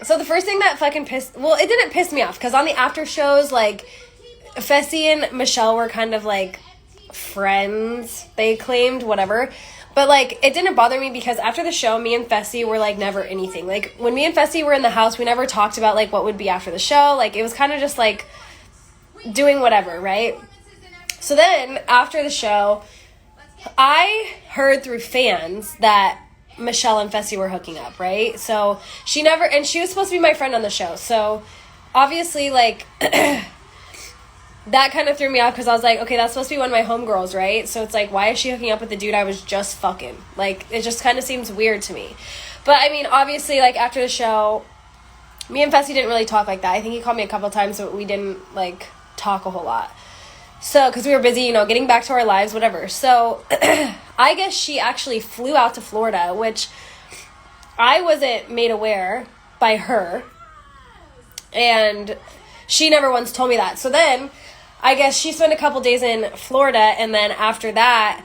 So the first thing that fucking it didn't piss me off, because on the after shows, like, Fessy and Michele were kind of, like, friends, they claimed, whatever. But, like, it didn't bother me because after the show, me and Fessy were, like, never anything. Like, when me and Fessy were in the house, we never talked about, like, what would be after the show. Like, it was kind of just, like, doing whatever, right? So then, after the show, I heard through fans that Michele and Fessy were hooking up, right? So, she was supposed to be my friend on the show. So, obviously, like, that kind of threw me off because I was like, okay, that's supposed to be one of my homegirls, right? So it's like, why is she hooking up with the dude I was just fucking? Like, it just kind of seems weird to me. But, I mean, obviously, like, after the show, me and Fessy didn't really talk like that. I think he called me a couple of times, but we didn't, like, talk a whole lot. So, because we were busy, getting back to our lives, whatever. So, I guess she actually flew out to Florida, which I wasn't made aware by her. And she never once told me that. So then, I guess she spent a couple days in Florida, and then after that,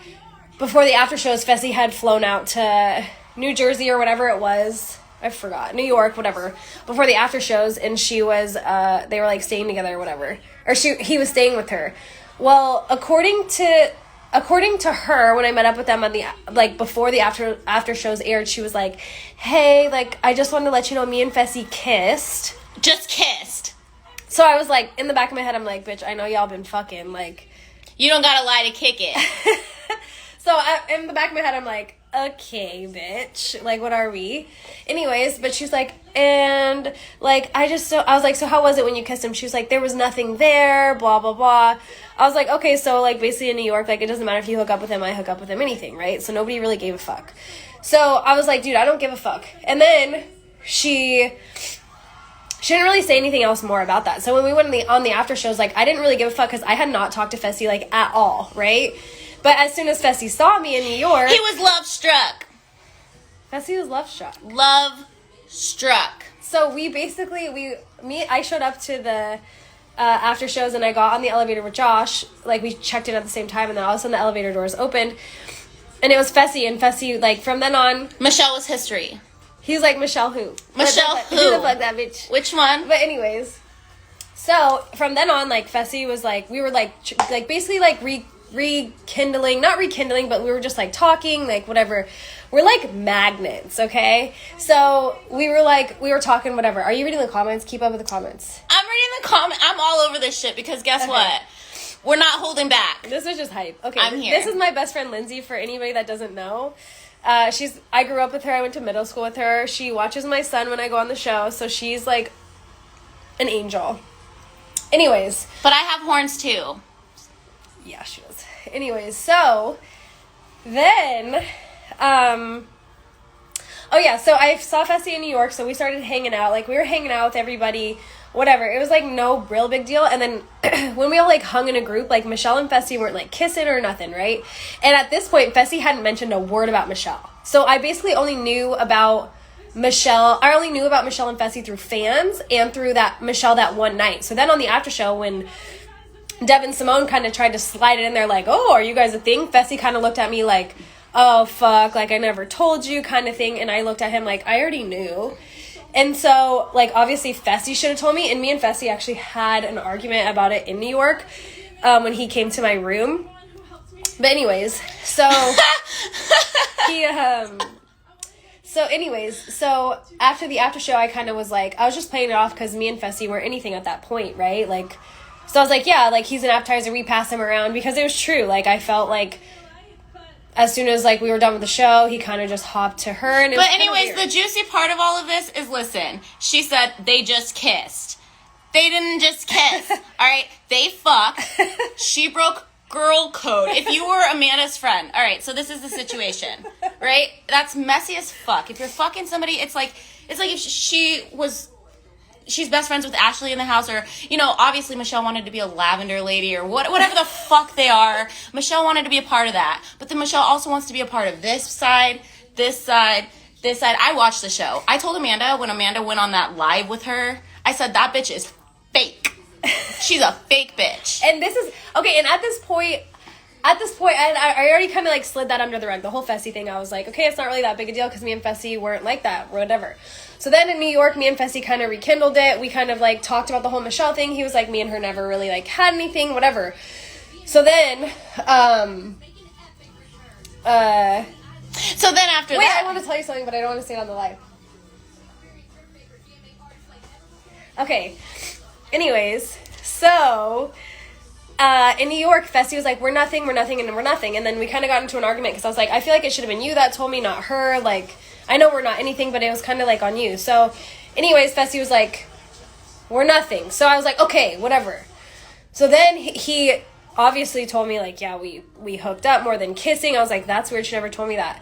before the after shows, Fessy had flown out to New Jersey or whatever it was. I forgot. New York, whatever. Before the after shows, and she was, they were, like, staying together or whatever. Or he was staying with her. Well, according to her, when I met up with them on the, like, before the after shows aired, she was like, hey, like, I just wanted to let you know me and Fessy kissed. Just kissed. So I was like, in the back of my head, I'm like, bitch, I know y'all been fucking, like. You don't gotta lie to kick it. So in the back of my head, I'm like, okay, bitch. Like, what are we? Anyways, but she's like, and, like, I was like, so how was it when you kissed him? She was like, there was nothing there, blah, blah, blah. I was like, okay, so, like, basically in New York, like, it doesn't matter if you hook up with him, I hook up with him, anything, right? So nobody really gave a fuck. So I was like, dude, I don't give a fuck. And then she didn't really say anything else more about that. So when we went on the after shows, like, I didn't really give a fuck because I had not talked to Fessy, like, at all, right? But as soon as Fessy saw me in New York... He was love-struck. Fessy was love-struck. Love-struck. So we basically, I showed up to the after shows, and I got on the elevator with Josh. Like, we checked in at the same time, and then all of a sudden the elevator doors opened. And it was Fessy, and Fessy, like, from then on... Michele was history. He's like, Michele who? Michele who? Who the fuck that bitch? Which one? But anyways, so from then on, like, Fessy was like, we were like basically like rekindling, not rekindling, but we were just like talking, like whatever. We're like magnets, okay? So we were talking, whatever. Are you reading the comments? Keep up with the comments. I'm reading the comment. I'm all over this shit because guess what? We're not holding back. This is just hype. Okay, I'm here. This is my best friend Lindsay. For anybody that doesn't know. I grew up with her. I went to middle school with her. She watches my son when I go on the show, so she's like an angel. Anyways. But I have horns too. Yeah, she does. Anyways, so then, so I saw Fessy in New York, so we started hanging out. Like, we were hanging out with everybody, whatever. It was, like, no real big deal. And then when we all, like, hung in a group, like, Michele and Fessy weren't, like, kissing or nothing, right? And at this point, Fessy hadn't mentioned a word about Michele. So I basically only knew about Michele. I only knew about Michele and Fessy through fans and through Michele that one night. So then on the after show, when Devin Simone kind of tried to slide it in there, like, oh, are you guys a thing? Fessy kind of looked at me like, oh, fuck, like, I never told you kind of thing. And I looked at him like, I already knew. And so, like, obviously Fessy should have told me, and me and Fessy actually had an argument about it in New York when he came to my room. But anyways, so so after the after show, I kind of was like, I was just playing it off because me and Fessy weren't anything at that point, right? Like, so I was like, yeah, like, he's an appetizer, we pass him around, because it was true. Like, I felt like as soon as, like, we were done with the show, he kind of just hopped to her. And but anyways, the juicy part of all of this is, listen, she said they just kissed. They didn't just kiss. All right? They fucked. She broke girl code. If you were Amanda's friend. All right, so this is the situation. Right? That's messy as fuck. If you're fucking somebody, it's like if she's best friends with Ashley in the house, or, obviously Michele wanted to be a lavender lady or whatever the fuck they are. Michele wanted to be a part of that. But then Michele also wants to be a part of this side, this side, this side. I watched the show. I told Amanda when Amanda went on that live with her, I said, that bitch is fake. She's a fake bitch. And this is, okay, and at this point, I already kind of, like, slid that under the rug. The whole Fessy thing, I was like, okay, it's not really that big a deal because me and Fessy weren't like that, or whatever. So then in New York, me and Fessy kind of rekindled it. We kind of, like, talked about the whole Michele thing. He was like, me and her never really, like, had anything, whatever. So then, So then after wait, that... I want to tell you something, but I don't want to say it on the live. Okay. Anyways, so... in New York, Fessy was like, we're nothing, and we're nothing. And then we kind of got into an argument because I was like, I feel like it should have been you that told me, not her. Like, I know we're not anything, but it was kind of like on you. So, anyways, Fessy was like, we're nothing. So I was like, okay, whatever. So then he obviously told me, like, yeah, we hooked up more than kissing. I was like, that's weird. She never told me that.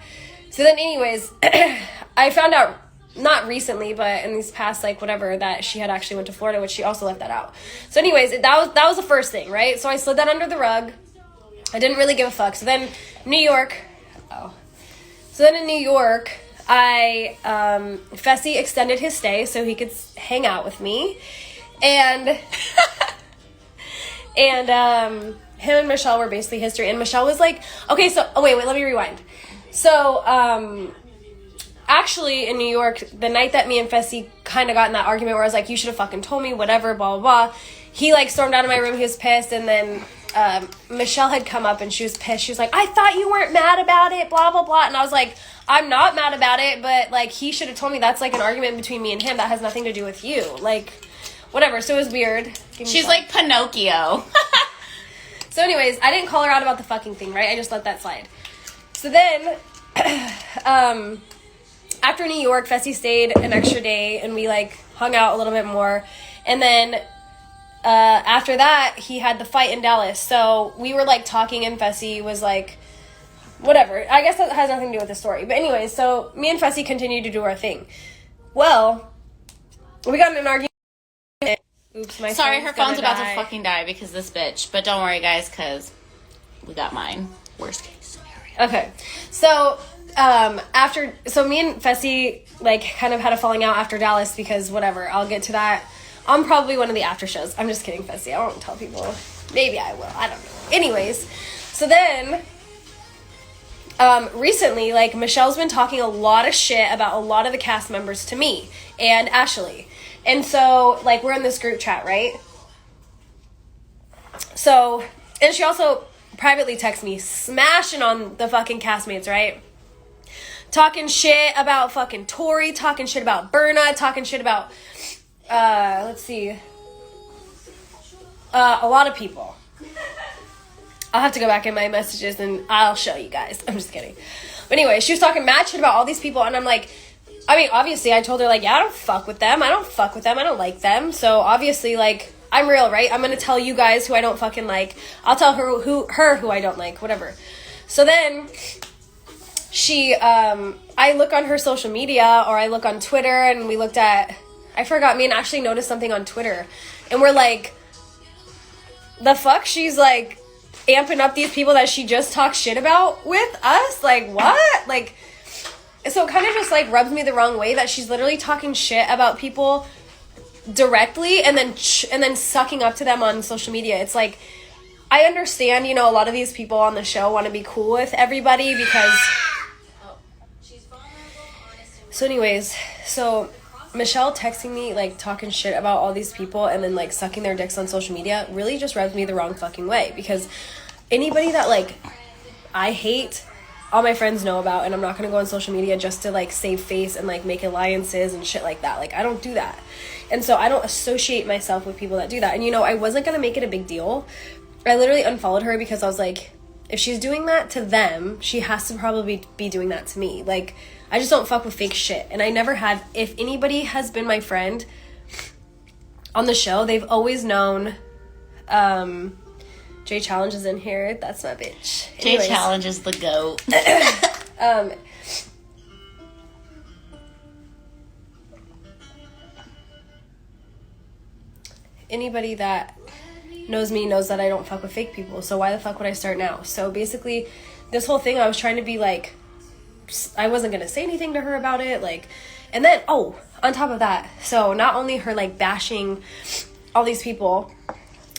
So then, anyways, I found out, not recently, but in these past, like, whatever, that she had actually went to Florida, which she also left that out. So anyways, that was the first thing, right? So I slid that under the rug. I didn't really give a fuck. So then New York, in New York, Fessy extended his stay so he could hang out with me. And, him and Michele were basically history. And Michele was like, okay, so, wait, let me rewind. So, actually, in New York, the night that me and Fessy kind of got in that argument where I was like, you should have fucking told me, whatever, blah, blah, blah. He, like, stormed out of my room. He was pissed. And then Michele had come up and she was pissed. She was like, I thought you weren't mad about it, blah, blah, blah. And I was like, I'm not mad about it, but, like, he should have told me that's, like, an argument between me and him that has nothing to do with you. Like, whatever. So it was weird. She's like Pinocchio. So anyways, I didn't call her out about the fucking thing, right? I just let that slide. So then, after New York, Fessy stayed an extra day, and we, like, hung out a little bit more. And then, after that, he had the fight in Dallas. So we were, like, talking, and Fessy was, like, whatever. I guess that has nothing to do with the story. But anyways, so me and Fessy continued to do our thing. Well, we got in an argument. Oops, my Sorry, her phone's about die. to fucking die because this bitch. But don't worry, guys, because we got mine. Worst case scenario. Okay. So, so me and Fessy, like, kind of had a falling out after Dallas because whatever, I'll get to that on probably one of the after shows. I'm just kidding, Fessy. I won't tell people. Maybe I will. I don't know. Anyways, so then, recently, like, Michelle's been talking a lot of shit about a lot of the cast members to me and Ashley. And so, like, we're in this group chat, right? So, and she also privately texts me, smashing on the fucking castmates, right? Talking shit about fucking Tori, talking shit about Berna, talking shit about, let's see, a lot of people. I'll have to go back in my messages and I'll show you guys. I'm just kidding. But anyway, she was talking mad shit about all these people, and I'm like, I mean, obviously, I told her, like, yeah, I don't fuck with them. I don't like them. So, obviously, like, I'm real, right? I'm going to tell you guys who I don't fucking like. I'll tell her who I don't like, whatever. So then, I look on her social media, or I look on Twitter, and we looked at, I forgot, me and Ashley noticed something on Twitter. And we're like, the fuck? She's, like, amping up these people that she just talked shit about with us? Like, what? Like... So it kind of just, like, rubs me the wrong way that she's literally talking shit about people directly and then sucking up to them on social media. It's like, I understand, you know, a lot of these people on the show want to be cool with everybody because... So anyways, so Michele texting me, like, talking shit about all these people and then, like, sucking their dicks on social media really just rubs me the wrong fucking way, because anybody that, like, I hate... all my friends know about, and I'm not gonna go on social media just to, like, save face and, like, make alliances and shit like that. Like, I don't do that. And so I don't associate myself with people that do that. And, you know, I wasn't gonna make it a big deal. I literally unfollowed her because I was like, if she's doing that to them, she has to probably be doing that to me. Like, I just don't fuck with fake shit. And I never had. If anybody has been my friend on the show, they've always known, Jay Challenge is in here. That's my bitch. Jay Challenge is the GOAT. Anybody that knows me knows that I don't fuck with fake people. So why the fuck would I start now? So basically, this whole thing, I was trying to be like, I wasn't going to say anything to her about it. Like, and then, on top of that, so not only her, like, bashing all these people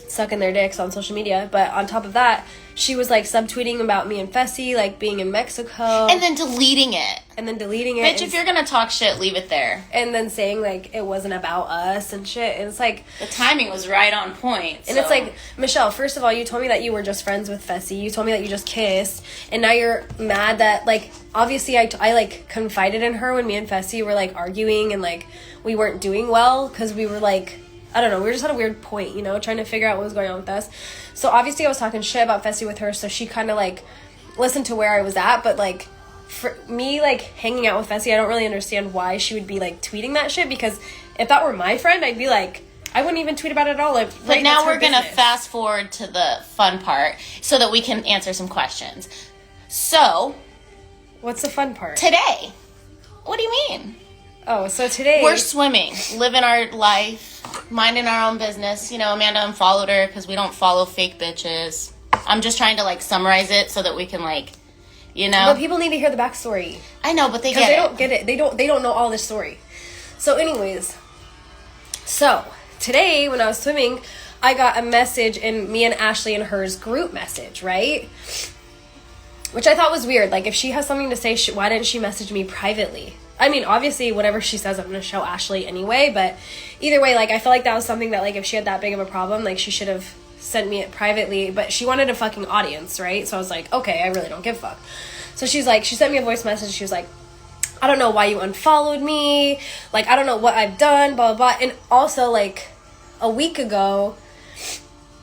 sucking their dicks on social media, but on top of that, she was, like, subtweeting about me and Fessy, like, being in Mexico. And then deleting it. and then deleting it. Bitch, if you're gonna talk shit, leave it there. And then saying, like, it wasn't about us and shit. And it's like... The timing was right on point. And it's like, Michele, first of all, you told me that you were just friends with Fessy. You told me that you just kissed. And now you're mad that, like, obviously I like, confided in her when me and Fessy were, like, arguing and, like, we weren't doing well because we were, like... I don't know, we were just at a weird point, you know, trying to figure out what was going on with us. So, obviously, I was talking shit about Fessy with her, so she kind of, like, listened to where I was at, but, like, for me, like, hanging out with Fessy, I don't really understand why she would be, like, tweeting that shit, because if that were my friend, I'd be like, I wouldn't even tweet about it at all. Like, but now we're going to fast forward to the fun part so that we can answer some questions. So. What's the fun part? Today. What do you mean? Oh, so today... We're swimming, living our life, minding our own business. You know, Amanda unfollowed her because we don't follow fake bitches. I'm just trying to, like, summarize it so that we can, like, you know. But people need to hear the backstory. I know, but they don't get it. They don't know all this story. So anyways. So, today when I was swimming, I got a message in me and Ashley and hers group message, right? Which I thought was weird. Like, if she has something to say, why didn't she message me privately? I mean, obviously, whatever she says, I'm going to show Ashley anyway, but either way, like, I feel like that was something that, like, if she had that big of a problem, like, she should have sent me it privately, but she wanted a fucking audience, right? So I was like, okay, I really don't give a fuck. So she's like, she sent me a voice message, she was like, I don't know why you unfollowed me, like, I don't know what I've done, blah, blah, blah, and also, like, a week ago,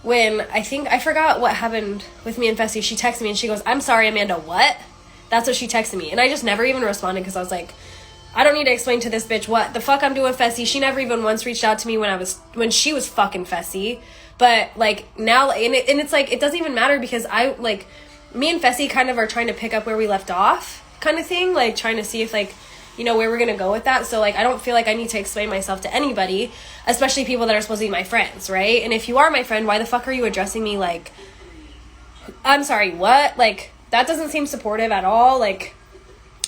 when I forgot what happened with me and Fessy, she texted me and she goes, I'm sorry, Amanda, what? That's what she texted me, and I just never even responded, because I was like, I don't need to explain to this bitch what the fuck I'm doing with Fessy. She never even once reached out to me when she was fucking Fessy. But, like, now, and it's like, it doesn't even matter because me and Fessy kind of are trying to pick up where we left off kind of thing. Like, trying to see if, like, you know, where we're going to go with that. So, like, I don't feel like I need to explain myself to anybody, especially people that are supposed to be my friends, right? And if you are my friend, why the fuck are you addressing me like, I'm sorry, what? Like, that doesn't seem supportive at all. Like,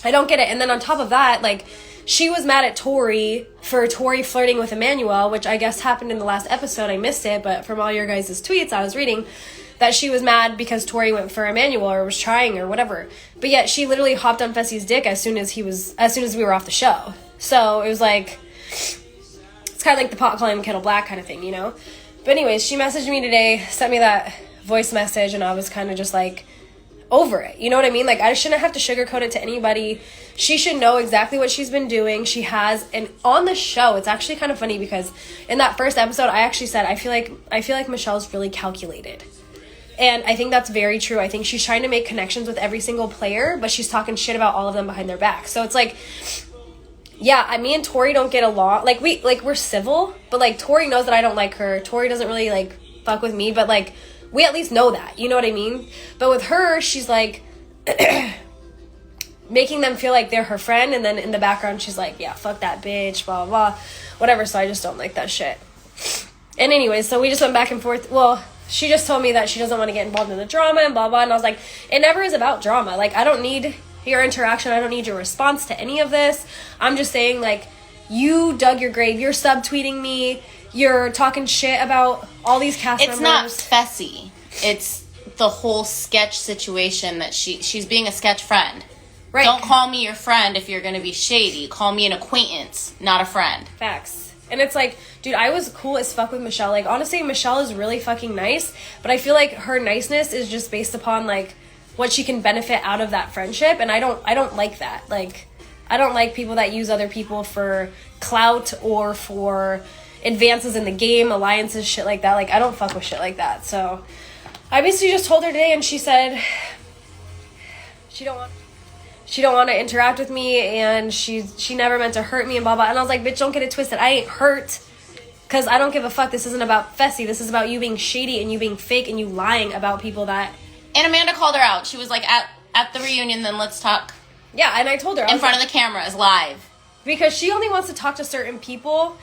I don't get it. And then on top of that, like, she was mad at Tori for Tori flirting with Emmanuel, which I guess happened in the last episode. I missed it, but from all your guys' tweets I was reading, that she was mad because Tori went for Emmanuel or was trying or whatever. But yet she literally hopped on Fessy's dick as soon as we were off the show. So it was like, it's kind of like the pot calling the kettle black kind of thing, you know? But anyways, she messaged me today, sent me that voice message, and I was kind of just like, over it, you know what I mean? Like, I shouldn't have to sugarcoat it to anybody. She should know exactly what she's been doing. She has, and on the show, it's actually kind of funny because in that first episode, I actually said, I feel like Michelle's really calculated. And I think that's very true. I think she's trying to make connections with every single player, but she's talking shit about all of them behind their back. So it's like, yeah, me and Tori don't get along. Like, we're civil, but, like, Tori knows that I don't like her. Tori doesn't really, like, fuck with me, but, like, we at least know that, you know what I mean? But with her, she's like making them feel like they're her friend, and then in the background she's like, yeah, fuck that bitch, blah, blah, blah, whatever. So I just don't like that shit. And anyways, so we just went back and forth. Well, she just told me that she doesn't want to get involved in the drama and blah, blah, and I was like, it never is about drama. Like, I don't need your interaction. I don't need your response to any of this. I'm just saying, like, you dug your grave. You're subtweeting me. You're talking shit about all these cast members. It's not Fessy. It's the whole sketch situation that she's being a sketch friend. Right. Don't call me your friend if you're going to be shady. Call me an acquaintance, not a friend. Facts. And it's like, dude, I was cool as fuck with Michele. Like, honestly, Michele is really fucking nice, but I feel like her niceness is just based upon, like, what she can benefit out of that friendship, and I don't like that. Like, I don't like people that use other people for clout or for advances in the game, alliances, shit like that. Like, I don't fuck with shit like that. So I basically just told her today, and she said she don't want to interact with me, and she never meant to hurt me and blah blah. And I was like, bitch, don't get it twisted. I ain't hurt, because I don't give a fuck. This isn't about Fessy. This is about you being shady and you being fake and you lying about people that. And Amanda called her out. She was like, at the reunion, then let's talk. Yeah, and I told her in front of the cameras, live, because she only wants to talk to certain people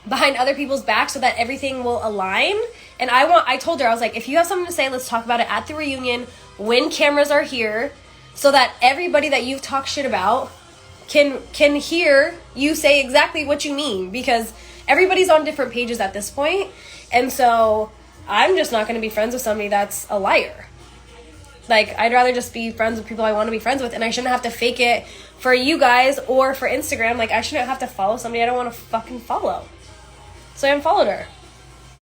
behind other people's backs so that everything will align. And I told her, I was like, if you have something to say, let's talk about it at the reunion when cameras are here, so that everybody that you've talked shit about can hear you say exactly what you mean, because everybody's on different pages at this point. And so I'm just not going to be friends with somebody that's a liar. Like, I'd rather just be friends with people I want to be friends with, and I shouldn't have to fake it for you guys or for Instagram. Like, I shouldn't have to follow somebody I don't want to fucking follow. So I unfollowed her.